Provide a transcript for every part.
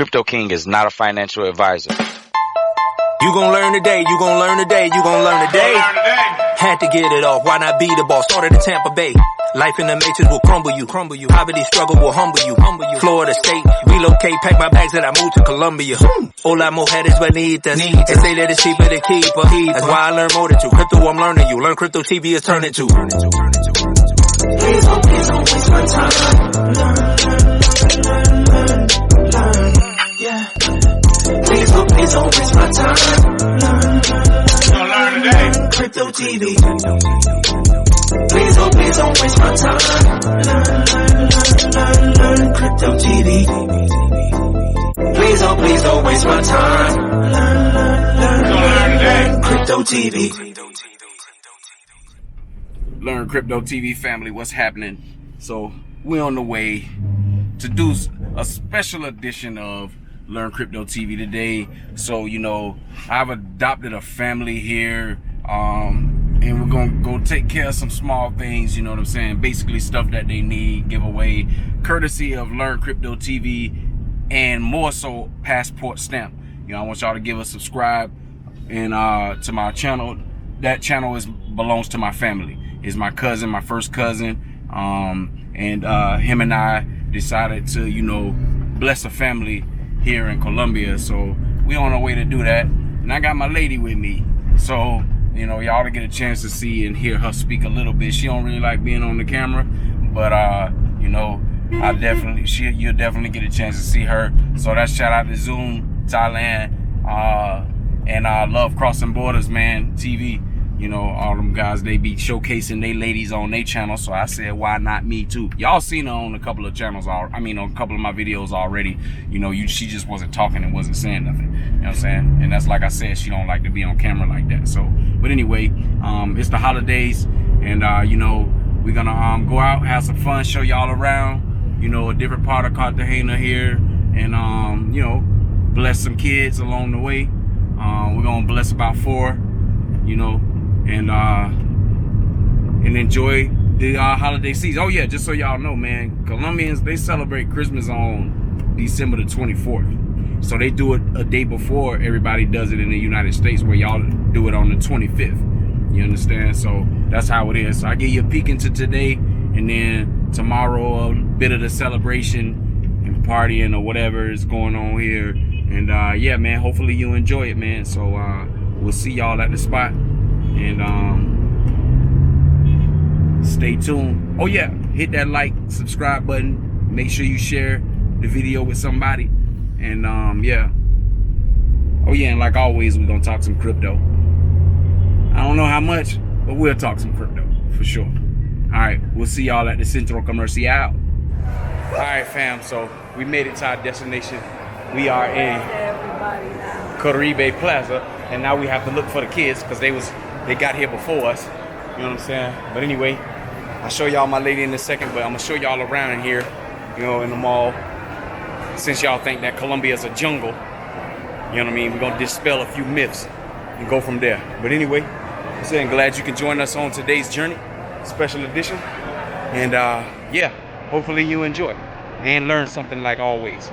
Crypto King is not a financial advisor. You gon' learn today, you gon' learn today, you gon' learn today. Had to get it off, why not be the boss? Started in Tampa Bay. Life in the matrix will crumble you. Poverty struggle will humble you. Florida State, relocate, pack my bags and I moved to Colombia. Hola mujeres bonitas, they say that it's cheaper to keep her. That's why I learn more than you. Crypto, I'm learning you. Learn crypto TV is turning to. Please don't waste my time. Learn, yeah. Please don't waste my time. Learn today. Crypto TV. Please don't waste my time. Learn Crypto TV. Please don't waste my time. Learn Crypto TV. Learn Crypto TV family, what's happening? So we're on the way to do a special edition of Learn Crypto TV today. So, you know, I've adopted a family here, and we're gonna go take care of some small things, you know what I'm saying? Basically stuff that they need, give away, courtesy of Learn Crypto TV, and more so Passport Stamp. You know, I want y'all to give a subscribe and to my channel. That channel belongs to my family. It's my cousin, my first cousin, and him and I decided to, you know, bless a family here in Colombia. So we on our way to do that, and I got my lady with me. So, you know, y'all to get a chance to see and hear her speak a little bit. She don't really like being on the camera, but you know, you'll definitely get a chance to see her. So that's shout out to Zoom Thailand and Love Crossing Borders, man, TV. You know, all them guys, they be showcasing they ladies on their channel. So I said, why not me too? Y'all seen her on a couple of channels, on a couple of my videos already. You know, she just wasn't talking and wasn't saying nothing. You know what I'm saying? And that's like I said, she don't like to be on camera like that. So, but anyway, it's the holidays, and you know, we're gonna go out, have some fun, show y'all around, you know, a different part of Cartagena here, and you know, bless some kids along the way. We're gonna bless about 4, you know, and enjoy the holiday season. Oh yeah, just so y'all know, man, Colombians, they celebrate Christmas on December the 24th. So they do it a day before everybody does it in the United States, where y'all do it on the 25th. You understand? So that's how it is. So I give you a peek into today, and then tomorrow a bit of the celebration and partying or whatever is going on here. And yeah, man, hopefully you enjoy it, man. So we'll see y'all at the spot. And stay tuned. Oh yeah, hit that like, subscribe button. Make sure you share the video with somebody. And yeah. Oh yeah, and like always, we're gonna talk some crypto. I don't know how much, but we'll talk some crypto for sure. All right, we'll see y'all at the Centro Comercial. All right, fam, so we made it to our destination. We are in Caribe Plaza, and now we have to look for the kids because they got here before us. You know what I'm saying? But anyway, I'll show y'all my lady in a second, but I'm gonna show y'all around in here, you know, in the mall. Since y'all think that Colombia is a jungle, you know what I mean? We're gonna dispel a few myths and go from there. But anyway, I'm saying glad you can join us on today's journey, special edition. And yeah, hopefully you enjoy and learn something like always.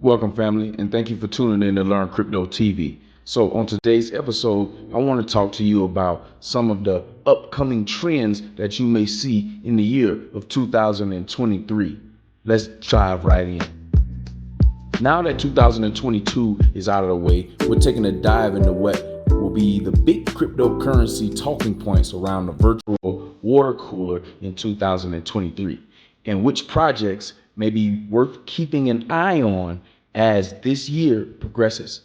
Welcome, family, and thank you for tuning in to Learn Crypto TV. So on today's episode, I want to talk to you about some of the upcoming trends that you may see in the year of 2023. Let's dive right in. Now that 2022 is out of the way, we're taking a dive into what will be the big cryptocurrency talking points around the virtual water cooler in 2023, and which projects may be worth keeping an eye on as this year progresses.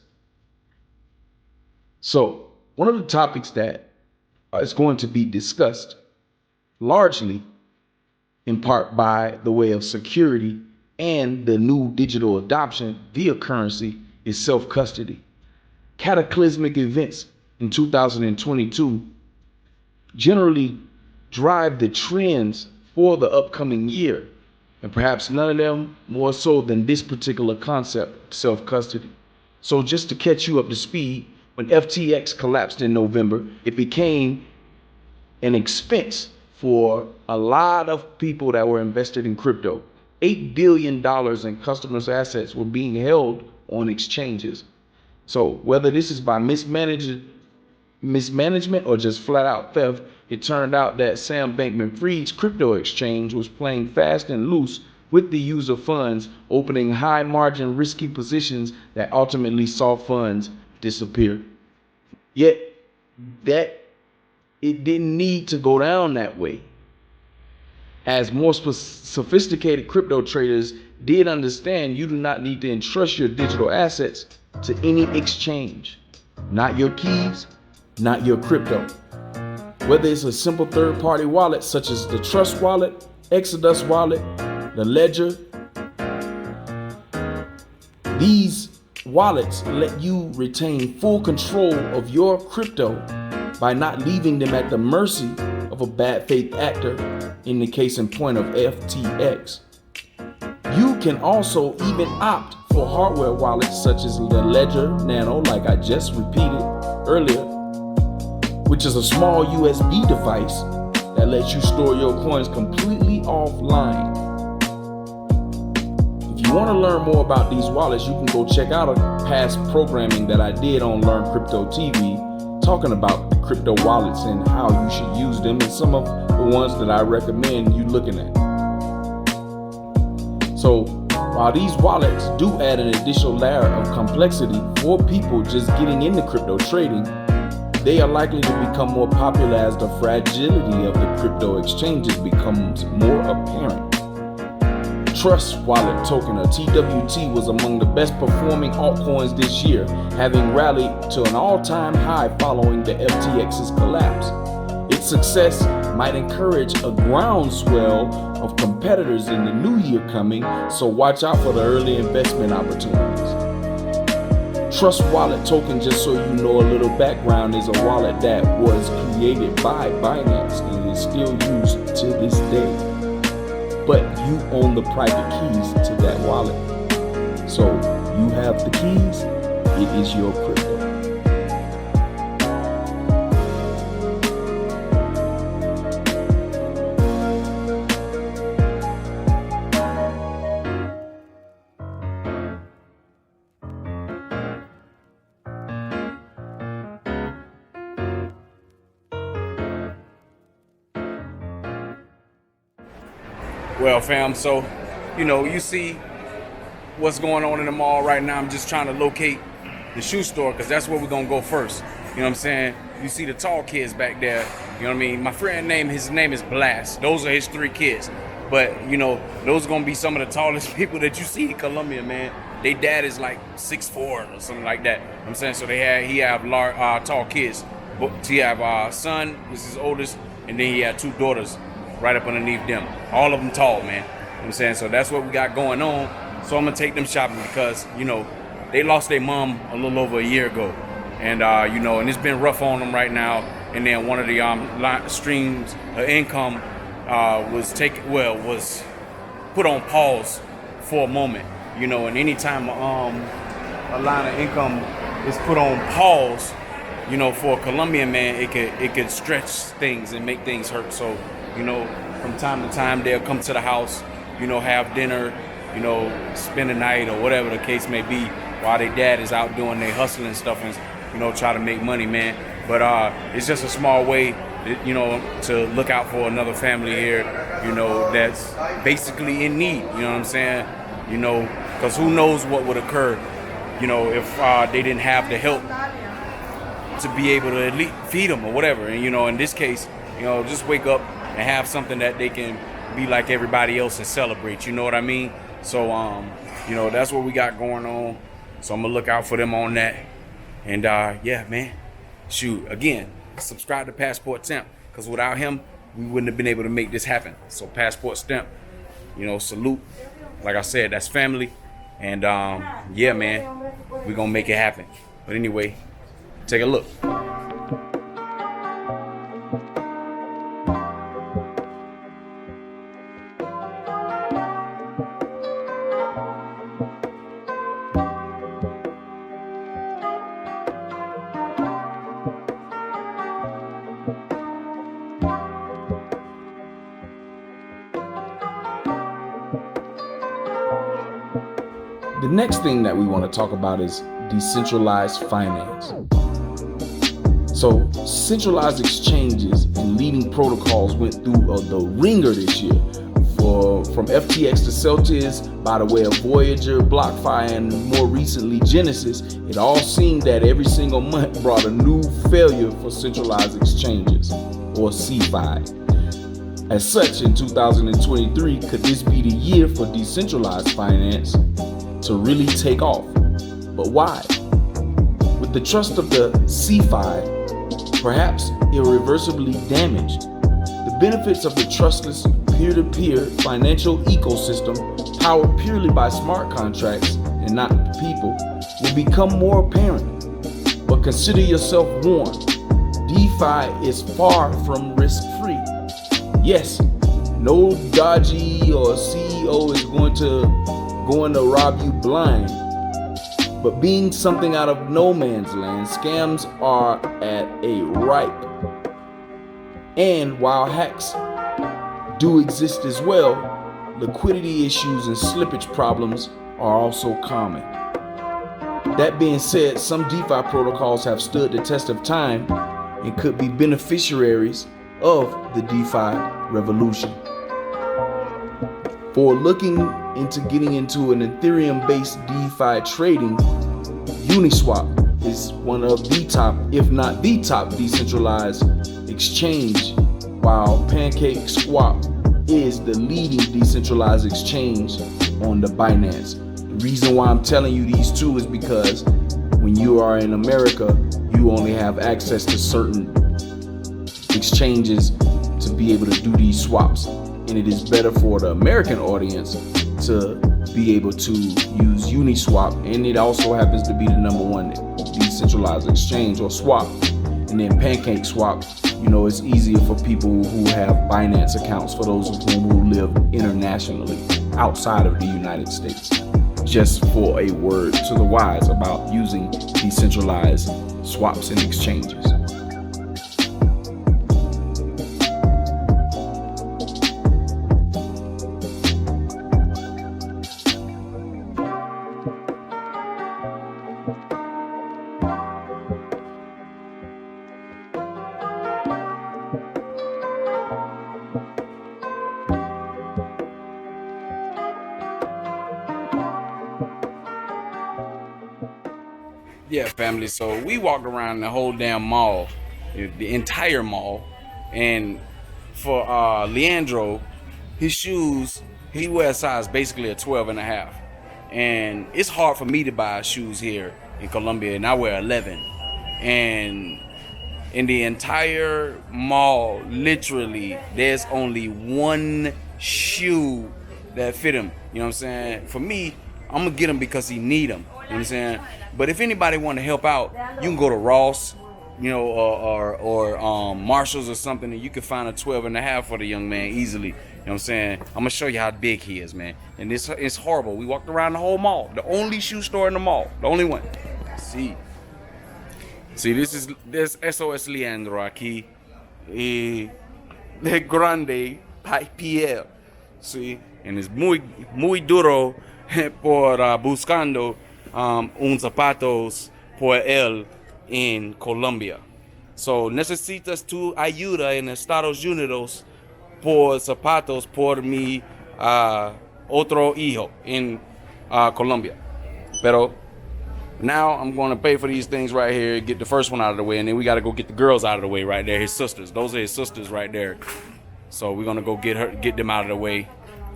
So one of the topics that is going to be discussed largely in part by the way of security and the new digital adoption via currency is self-custody. Cataclysmic events in 2022 generally drive the trends for the upcoming year, and perhaps none of them more so than this particular concept, self-custody. So just to catch you up to speed, when FTX collapsed in November, it became an expense for a lot of people that were invested in crypto. $8 billion in customers' assets were being held on exchanges. So whether this is by mismanagement or just flat out theft, it turned out that Sam Bankman-Fried's crypto exchange was playing fast and loose with the user funds, opening high margin risky positions that ultimately saw funds disappear. Yet that it didn't need to go down that way, as more sophisticated crypto traders did understand you do not need to entrust your digital assets to any exchange. Not your keys, not your crypto. Whether it's a simple third-party wallet such as the Trust Wallet, Exodus Wallet, the Ledger, these wallets let you retain full control of your crypto by not leaving them at the mercy of a bad faith actor, in the case in point of FTX. You can also even opt for hardware wallets such as the Ledger Nano, like I just repeated earlier, which is a small USB device that lets you store your coins completely offline. If you want to learn more about these wallets, you can go check out a past programming that I did on Learn Crypto TV, talking about the crypto wallets and how you should use them, and some of the ones that I recommend you looking at. So while these wallets do add an additional layer of complexity for people just getting into crypto trading, they are likely to become more popular as the fragility of the crypto exchanges becomes more apparent. Trust Wallet token, or TWT, was among the best performing altcoins this year, having rallied to an all-time high following the FTX's collapse. Its success might encourage a groundswell of competitors in the new year coming, so watch out for the early investment opportunities. Trust Wallet token, just so you know a little background, is a wallet that was created by Binance and is still used to this day. But you own the private keys to that wallet. So you have the keys, it is your crypto. Well, fam, so, you see what's going on in the mall right now. I'm just trying to locate the shoe store because that's where we're going to go first. You know what I'm saying? You see the tall kids back there. You know what I mean? My friend his name is Blast. Those are his 3 kids. But, those are going to be some of the tallest people that you see in Colombia, man. They dad is like 6'4" or something like that. You know what I'm saying? So he have tall kids. He have a son, this is his oldest, and then he had 2 daughters right up underneath them. All of them tall, man. You know what I'm saying? So that's what we got going on. So I'm going to take them shopping because, they lost their mom a little over a year ago. And, and it's been rough on them right now. And then one of the streams of income was put on pause for a moment. And anytime a line of income is put on pause, for a Colombian man, it could stretch things and make things hurt. So, from time to time, they'll come to the house, have dinner, spend the night or whatever the case may be, while their dad is out doing their hustling and stuff and, try to make money, man. But it's just a small way, to look out for another family here, that's basically in need, you know what I'm saying? Because who knows what would occur, if they didn't have the help to be able to at least feed them or whatever. And, in this case, just wake up and have something that they can be like everybody else and celebrate, you know what I mean? So, that's what we got going on. So I'm gonna look out for them on that. And yeah, man, shoot, again, subscribe to Passport Temp, because without him, we wouldn't have been able to make this happen. So Passport Temp, salute. Like I said, that's family. And yeah, man, we're gonna make it happen. But anyway, take a look. The next thing that we want to talk about is decentralized finance. So centralized exchanges and leading protocols went through the ringer this year. From FTX to Celtics, by the way of Voyager, BlockFi, and more recently Genesis, it all seemed that every single month brought a new failure for centralized exchanges, or CeFi. As such, in 2023, could this be the year for decentralized finance to really take off? But why? With the trust of the CeFi perhaps irreversibly damaged, the benefits of the trustless peer-to-peer financial ecosystem powered purely by smart contracts and not people will become more apparent. But consider yourself warned. DeFi is far from risk-free. Yes, no dodgy or CEO is going to rob you blind. But being something out of no man's land, scams are at a ripe. And while hacks do exist as well, liquidity issues and slippage problems are also common. That being said, some DeFi protocols have stood the test of time and could be beneficiaries of the DeFi revolution. For looking into getting into an Ethereum-based DeFi trading, Uniswap is one of the top, if not the top, decentralized exchange, while PancakeSwap is the leading decentralized exchange on the Binance. The reason why I'm telling you these two is because when you are in America, you only have access to certain exchanges to be able to do these swaps. And it is better for the American audience to be able to use Uniswap. And it also happens to be the #1 decentralized exchange or swap. And then PancakeSwap, it's easier for people who have Binance accounts, for those of whom who live internationally outside of the United States. Just for a word to the wise about using decentralized swaps and exchanges. Yeah, family. So we walked around the whole damn mall, the entire mall, and for Leandro, his shoes, he wears size basically a 12.5, and it's hard for me to buy shoes here in Colombia, and I wear 11, and in the entire mall, literally, there's only one shoe that fit him. You know what I'm saying? For me, I'm gonna get him because he need them. You know what I'm saying? But if anybody want to help out, you can go to Ross, or Marshalls or something, and you can find a 12.5 for the young man easily. You know what I'm saying? I'm gonna show you how big he is, man. And it's horrible. We walked around the whole mall, the only shoe store in the mall, the only one. See, this SOS Leandro aquí, de grande piel. See, and it's muy duro por buscando un zapatos por él en Colombia. So necesitas tu ayuda en Estados Unidos por zapatos por mi otro hijo in Colombia. Pero now I'm going to pay for these things right here, get the first one out of the way, and then we got to go get the girls out of the way right there, his sisters. Those are his sisters right there. So we're going to go get them out of the way,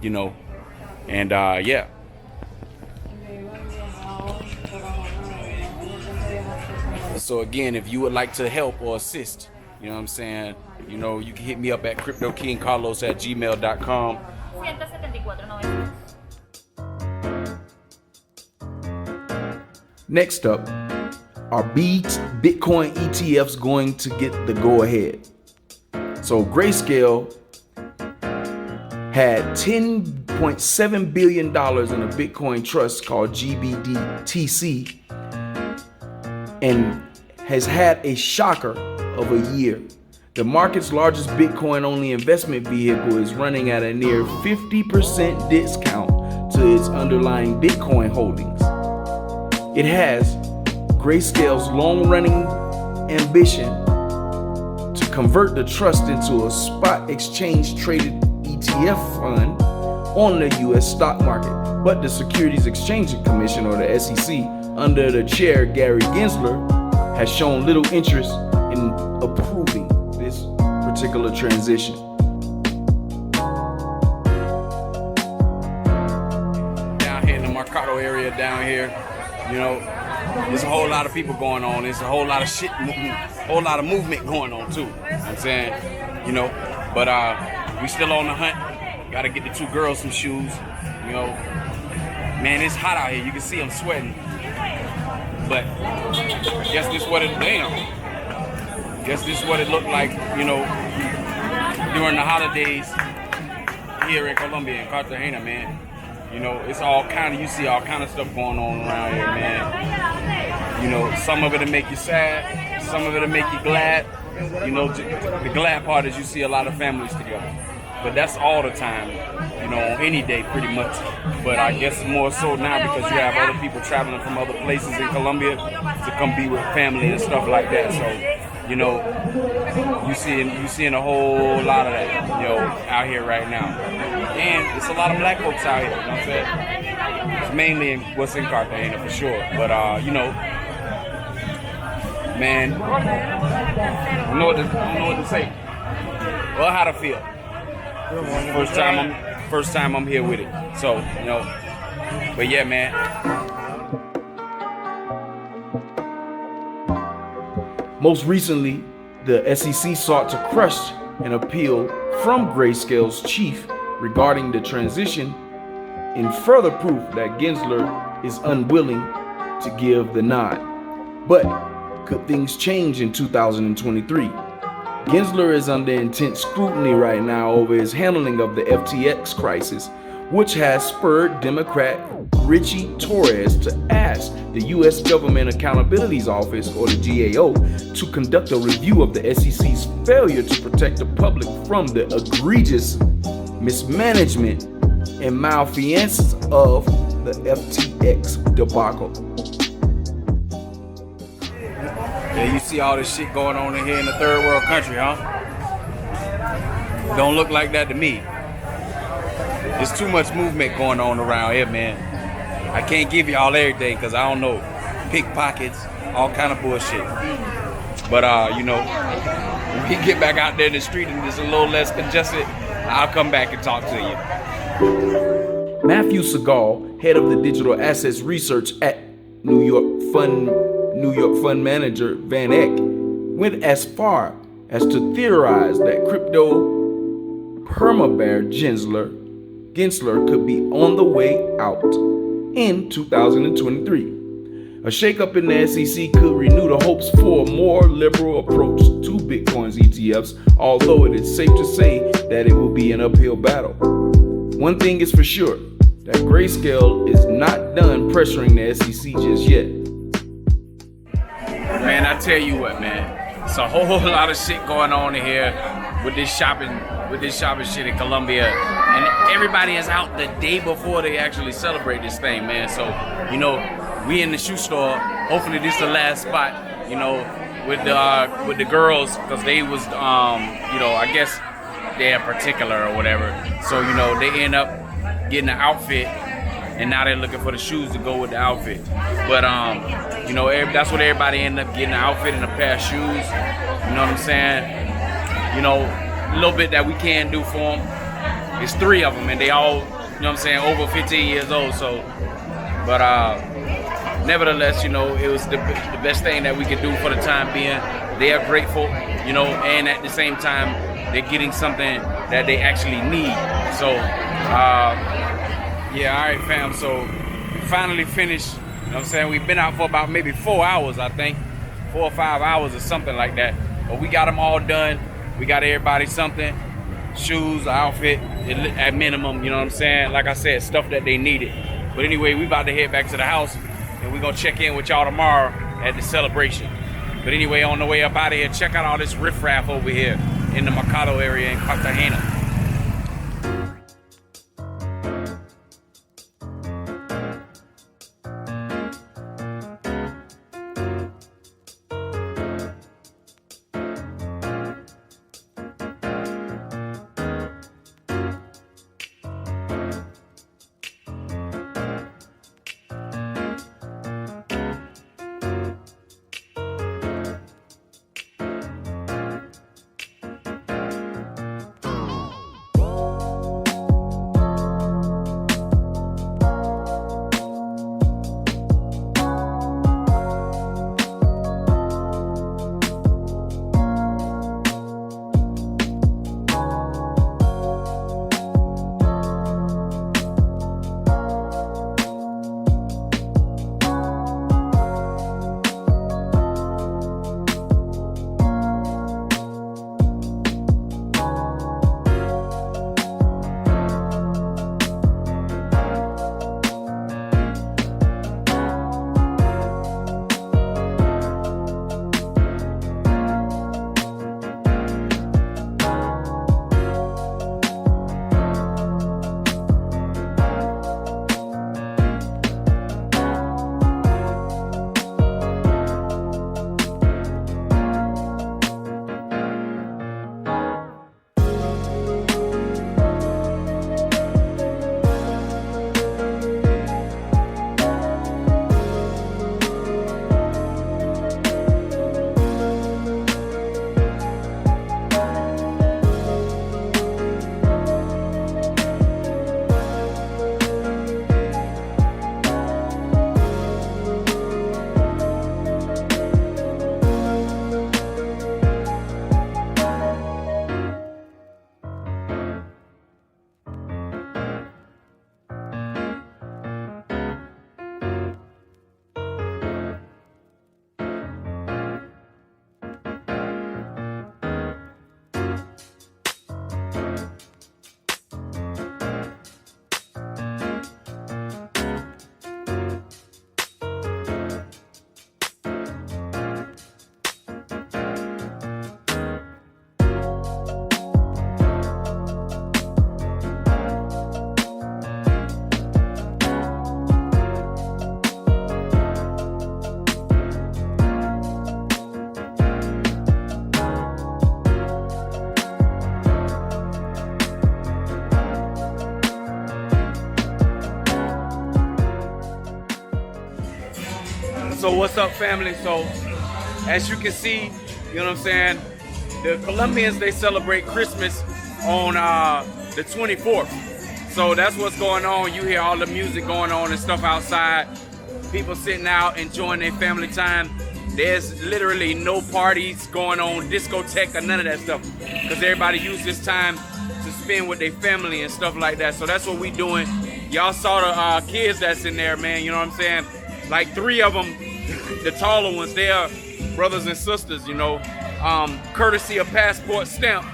and yeah. So again, if you would like to help or assist, you know what I'm saying, you can hit me up at CryptoKingLos@gmail.com. Next up, are Bitcoin ETFs going to get the go-ahead? So Grayscale had $10.7 billion in a Bitcoin trust called GBDTC and has had a shocker of a year. The market's largest Bitcoin-only investment vehicle is running at a near 50% discount to its underlying Bitcoin holdings. It has Grayscale's long-running ambition to convert the trust into a spot exchange-traded ETF fund on the U.S. stock market. But the Securities Exchange Commission, or the SEC, under the chair Gary Gensler, has shown little interest in approving this particular transition. Down here in the Mercado area down here, you know, there's a whole lot of people going on. There's a whole lot of shit, whole lot of movement going on too. You know what I'm saying, you know, but we still on the hunt. Got to get the two girls some shoes. You know, man, it's hot out here. You can see I'm sweating. But guess this what it Guess this is what it looked like, you know, during the holidays here in Colombia, in Cartagena, man. You know, it's all kind of, you see all kind of stuff going on around here, man. You know, some of it'll make you sad, some of it'll make you glad. You know, the glad part is you see a lot of families together. But that's all the time, you know, on any day pretty much. But I guess more so now because you have other people traveling from other places in Colombia to come be with family and stuff like that. So, you know, you seeing a whole lot of that, you know, out here right now. And it's a lot of black folks out here, you know what I'm saying? It's mainly what's in Cartagena for sure. But, you know, man, I don't know what to say. Well, how to feel. First time I'm here with it. So, you know, but yeah, man. Most recently, the SEC sought to crush an appeal from Grayscale's chief regarding the transition in further proof that Gensler is unwilling to give the nod. But could things change in 2023? Gensler is under intense scrutiny right now over his handling of the FTX crisis, which has spurred Democrat Richie Torres to ask the U.S. Government Accountability Office, or the GAO, to conduct a review of the SEC's failure to protect the public from the egregious mismanagement and malfeasance of the FTX debacle. Yeah, you see all this shit going on in here in the third world country, huh? Don't look like that to me. There's too much movement going on around here, man. I can't give y'all everything because I don't know. Pickpockets, all kind of bullshit. But, you know, when we get back out there in the street and it's a little less congested, I'll come back and talk to you. Matthew Segal, head of the digital assets research at New York fund manager Van Eck, went as far as to theorize that crypto permabear Gensler could be on the way out in 2023. A shakeup in the SEC could renew the hopes for a more liberal approach to Bitcoin's ETFs, although it is safe to say that it will be an uphill battle. One thing is for sure, that Grayscale is not done pressuring the SEC just yet. Man, I tell you what, man, it's a whole lot of shit going on in here with this shopping shit in Colombia, and everybody is out the day before they actually celebrate this thing, man. So, you know, we in the shoe store. Hopefully, this is the last spot, you know, with the girls, because they was, you know, I guess they're particular or whatever. So, you know, they end up getting an outfit, and now they're looking for the shoes to go with the outfit. But you know, that's what everybody ended up getting, an outfit and a pair of shoes. You know what I'm saying? You know, a little bit that we can do for them. It's 3 of them, and they all, you know what I'm saying, over 15 years old. So, but nevertheless, you know, it was the best thing that we could do for the time being. They are grateful, you know, and at the same time, they're getting something that they actually need. So, yeah, all right, fam. So, we finally finished. You know what I'm saying? We've been out for about maybe 4 hours, I think. 4 or 5 hours or something like that. But we got them all done. We got everybody something. Shoes, outfit, at minimum, you know what I'm saying? Like I said, stuff that they needed. But anyway, we about to head back to the house, and we're going to check in with y'all tomorrow at the celebration. But anyway, on the way up out of here, check out all this riffraff over here in the Mercado area in Cartagena. So what's up, family? So as you can see, you know what I'm saying, the Colombians, they celebrate Christmas on the 24th. So that's what's going on. You hear all the music going on and stuff outside. People sitting out enjoying their family time. There's literally no parties going on, discotheque or none of that stuff, because everybody used this time to spend with their family and stuff like that. So that's what we doing. Y'all saw the kids that's in there, man. You know what I'm saying? Like 3 of them, the taller ones, they are brothers and sisters, you know. Courtesy of Passport Stamp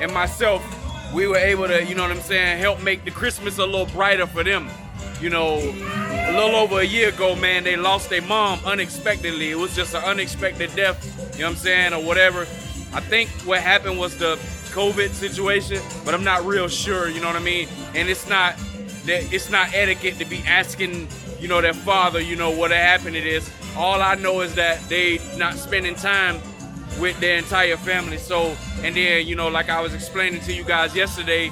and myself, we were able to, you know what I'm saying, help make the Christmas a little brighter for them. You know, a little over a year ago, man, they lost their mom unexpectedly. It was just an unexpected death, you know what I'm saying, or whatever. I think what happened was the COVID situation, but I'm not real sure, you know what I mean? And it's not etiquette to be asking, you know, their father, you know, what happened to this. All I know is that they not spending time with their entire family. So, and then, you know, like I was explaining to you guys yesterday,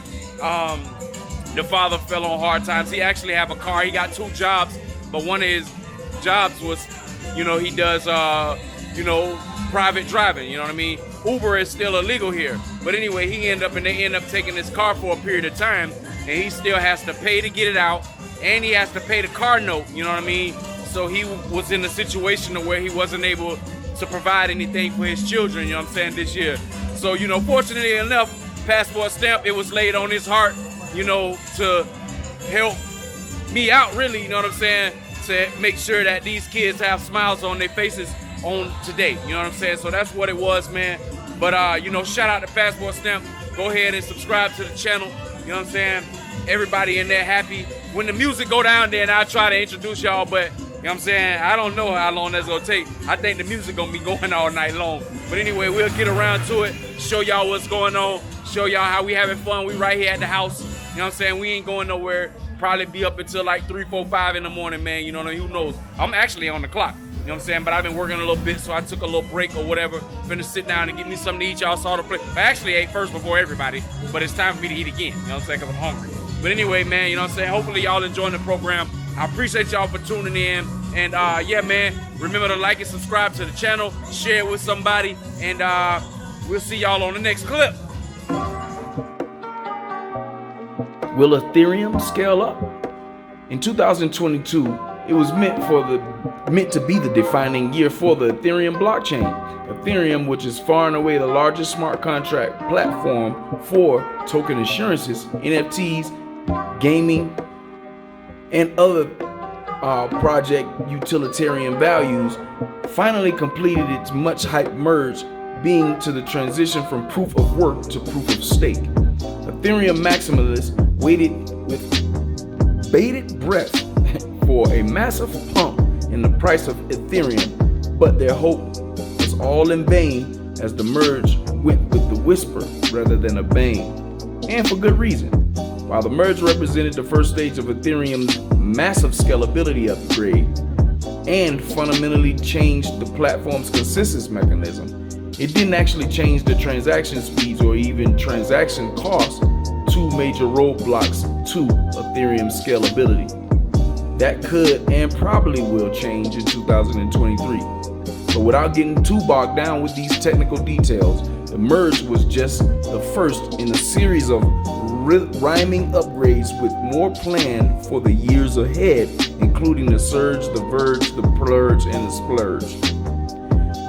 the father fell on hard times. He actually have a car. He got 2 jobs, but one of his jobs was, you know, he does, you know, private driving, you know what I mean? Uber is still illegal here. But anyway, they end up taking his car for a period of time, and he still has to pay to get it out, and he has to pay the car note, you know what I mean? So he was in a situation where he wasn't able to provide anything for his children, you know what I'm saying, this year. So, you know, fortunately enough, Passport Stamp, it was laid on his heart, you know, to help me out, really, you know what I'm saying, to make sure that these kids have smiles on their faces on today, you know what I'm saying? So that's what it was, man. But, you know, shout out to Passport Stamp. Go ahead and subscribe to the channel, you know what I'm saying? Everybody in there happy. When the music go down there, and I'll try to introduce y'all, but, you know what I'm saying, I don't know how long that's gonna take. I think the music gonna be going all night long. But anyway, we'll get around to it, show y'all what's going on, show y'all how we having fun. We right here at the house, you know what I'm saying? We ain't going nowhere. Probably be up until like 3, 4, 5 in the morning, man. You know what I mean? Who knows? I'm actually on the clock, you know what I'm saying? But I've been working a little bit, so I took a little break or whatever. Finna sit down and get me something to eat. Y'all saw the plate. I actually ate first before everybody, but it's time for me to eat again, you know what I'm saying? Because I'm hungry. But anyway, man, you know what I'm saying? Hopefully y'all enjoying the program. I appreciate y'all for tuning in. And yeah, man, remember to like and subscribe to the channel, share it with somebody, and we'll see y'all on the next clip. Will Ethereum scale up? In 2022, it was meant to be the defining year for the Ethereum blockchain. Ethereum, which is far and away the largest smart contract platform for token assurances, NFTs, gaming, and other project utilitarian values, finally completed its much hyped merge, being to the transition from proof of work to proof of stake. Ethereum maximalists waited with bated breath for a massive pump in the price of Ethereum, but their hope was all in vain as the merge went with the whisper rather than a bang, and for good reason. While the merge represented the first stage of Ethereum's massive scalability upgrade and fundamentally changed the platform's consensus mechanism, it didn't actually change the transaction speeds or even transaction costs, 2 major roadblocks to Ethereum scalability. That could and probably will change in 2023. But without getting too bogged down with these technical details, the merge was just the first in a series of rhyming upgrades with more planned for the years ahead, including the surge, the verge, the plurge, and the splurge.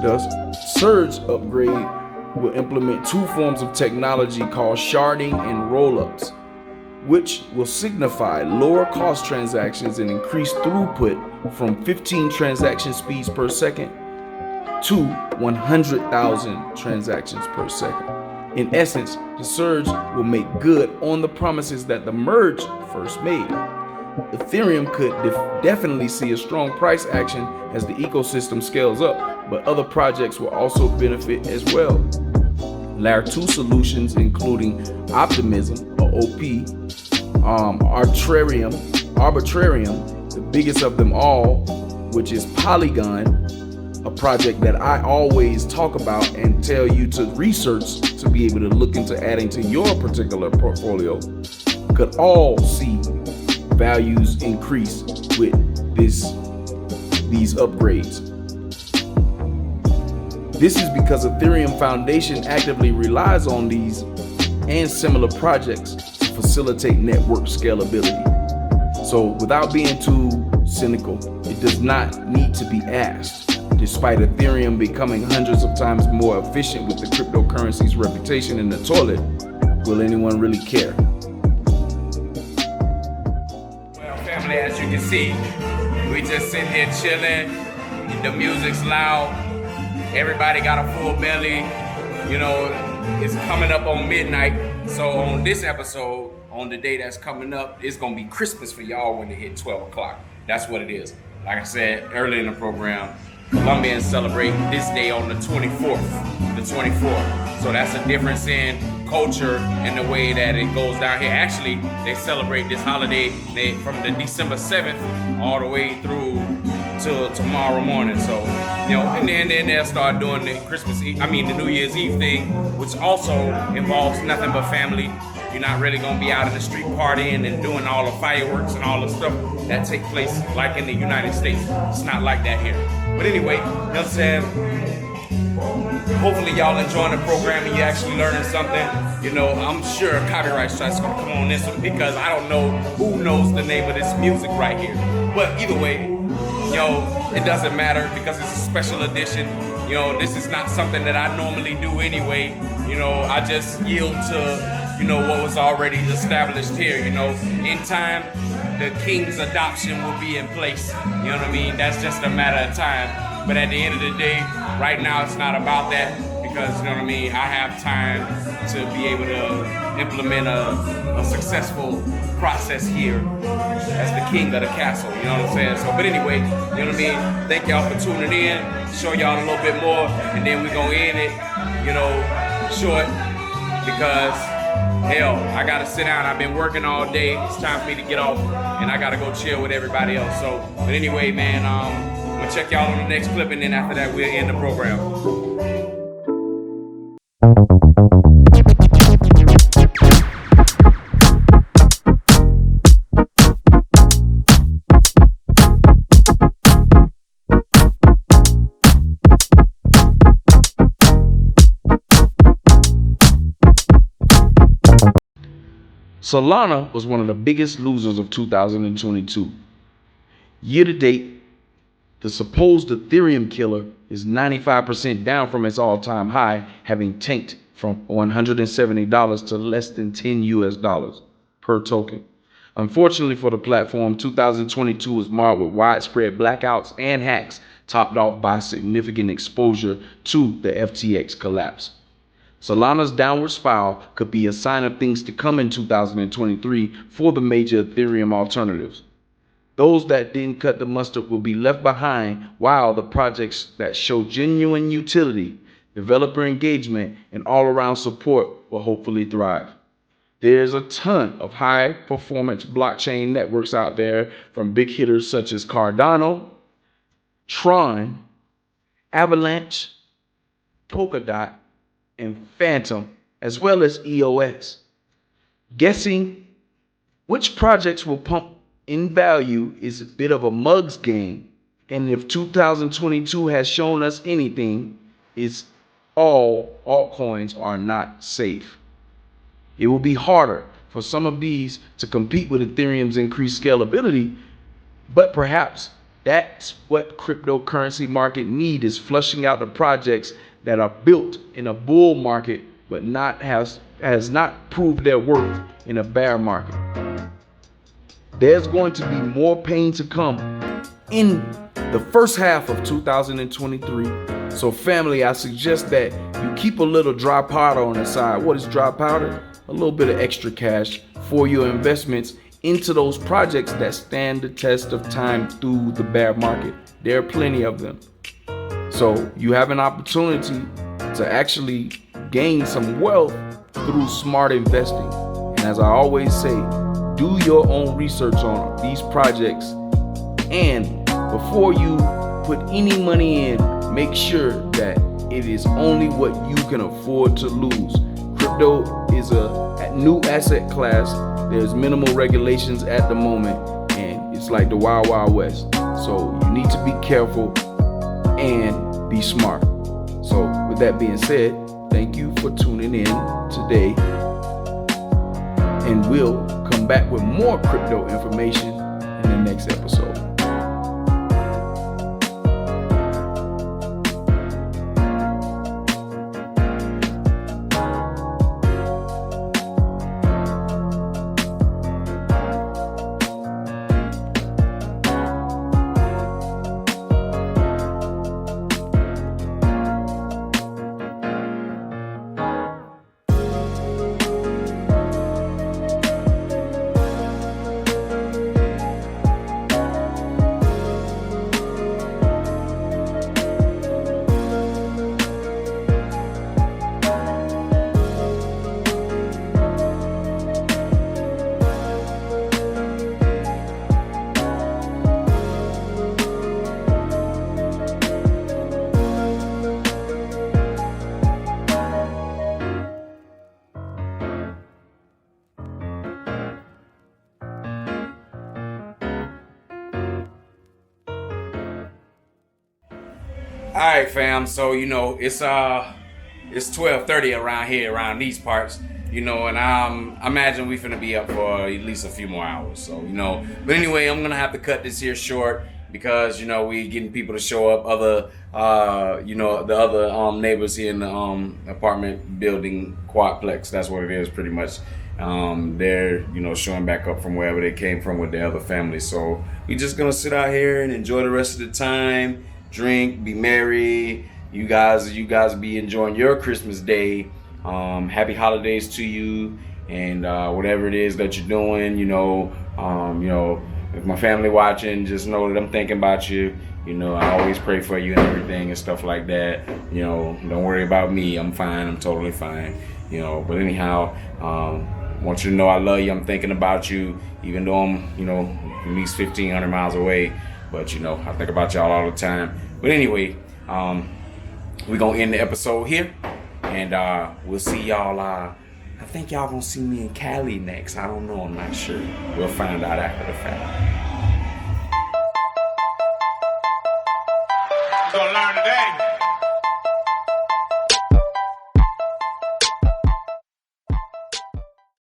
The surge upgrade will implement 2 forms of technology called sharding and rollups, which will signify lower cost transactions and increased throughput from 15 transaction speeds per second to 100,000 transactions per second. In essence, the surge will make good on the promises that the merge first made. Ethereum could definitely see a strong price action as the ecosystem scales up, but other projects will also benefit as well. Layer 2 solutions including Optimism, or OP, Arbitrarium, the biggest of them all, which is Polygon, a project that I always talk about and tell you to research to be able to look into adding to your particular portfolio, could all see values increase with this these upgrades. This is because Ethereum Foundation actively relies on these and similar projects to facilitate network scalability. So without being too cynical, it does not need to be asked. Despite Ethereum becoming hundreds of times more efficient with the cryptocurrency's reputation in the toilet, will anyone really care? Well, family, as you can see, we just sitting here chilling. The music's loud. Everybody got a full belly. You know, it's coming up on midnight. So on this episode, on the day that's coming up, it's gonna be Christmas for y'all when it hit 12 o'clock. That's what it is. Like I said earlier in the program, Colombians celebrate this day on the 24th. So that's a difference in culture and the way that it goes down here. Actually, they celebrate this holiday from the December 7th all the way through till tomorrow morning. So, you know, and then they'll start doing the the New Year's Eve thing, which also involves nothing but family. You're not really gonna be out in the street partying and doing all the fireworks and all the stuff that take place like in the United States. It's not like that here. But anyway, you know what I'm saying? Hopefully y'all enjoying the program and you actually learning something. You know, I'm sure copyright strikes gonna come on this one because I don't know who knows the name of this music right here. But either way, it doesn't matter because it's a special edition. You know, this is not something that I normally do anyway. You know, I just yield to what was already established here. You know, in time, the king's adoption will be in place. You know what I mean? That's just a matter of time. But at the end of the day, right now, it's not about that because, you know what I mean, I have time to be able to implement a successful process here as the king of the castle. You know what I'm saying? So, but anyway, you know what I mean? Thank y'all for tuning in. Show y'all a little bit more, and then we're gonna end it, short because hell, I gotta sit down. I've been working all day. It's time for me to get off, and I gotta go chill with everybody else. So, but anyway, man, I'm gonna check y'all on the next clip, and then after that, we'll end the program. Solana was one of the biggest losers of 2022. Year to date, the supposed Ethereum killer is 95% down from its all-time high, having tanked from $170 to less than $10 per token. Unfortunately for the platform, 2022 was marked with widespread blackouts and hacks, topped off by significant exposure to the FTX collapse. Solana's downward spiral could be a sign of things to come in 2023 for the major Ethereum alternatives. Those that didn't cut the mustard will be left behind, while the projects that show genuine utility, developer engagement, and all-around support will hopefully thrive. There's a ton of high-performance blockchain networks out there, from big hitters such as Cardano, Tron, Avalanche, Polkadot, and Phantom, as well as EOS. Guessing which projects will pump in value is a bit of a mug's game, and if 2022 has shown us anything, it's all altcoins are not safe. It will be harder for some of these to compete with Ethereum's increased scalability, but perhaps that's what cryptocurrency market need, is flushing out the projects that are built in a bull market but has not proved their worth in a bear market. There's going to be more pain to come in the first half of 2023. So family, I suggest that you keep a little dry powder on the side. What is dry powder? A little bit of extra cash for your investments into those projects that stand the test of time through the bear market. There are plenty of them. So you have an opportunity to actually gain some wealth through smart investing. And as I always say, do your own research on these projects. And before you put any money in, make sure that it is only what you can afford to lose. Crypto is a new asset class. There's minimal regulations at the moment, and It's like the Wild Wild West. So you need to be careful and be smart. So with that being said, thank you for tuning in today. And we'll come back with more crypto information in the next episode. All right, fam. So it's 12:30 around here, around these parts. And I imagine we finna be up for at least a few more hours. So but anyway, I'm gonna have to cut this here short because we getting people to show up. The other neighbors here in the apartment building quadplex. That's what it is, pretty much. They're showing back up from wherever they came from with their other families. So we just gonna sit out here and enjoy the rest of the time. Drink, be merry. You guys be enjoying your Christmas day. Happy holidays to you, and whatever it is that you're doing. If my family watching, just know that I'm thinking about you. I always pray for you and everything and stuff like that. Don't worry about me. I'm fine. I'm totally fine. But anyhow, want you to know I love you. I'm thinking about you, even though I'm at least 1,500 miles away. But I think about y'all all the time. But anyway, we're gonna end the episode here, and we'll see y'all. I think y'all gonna see me in Cali next. I don't know. I'm not sure. We'll find out after the fact.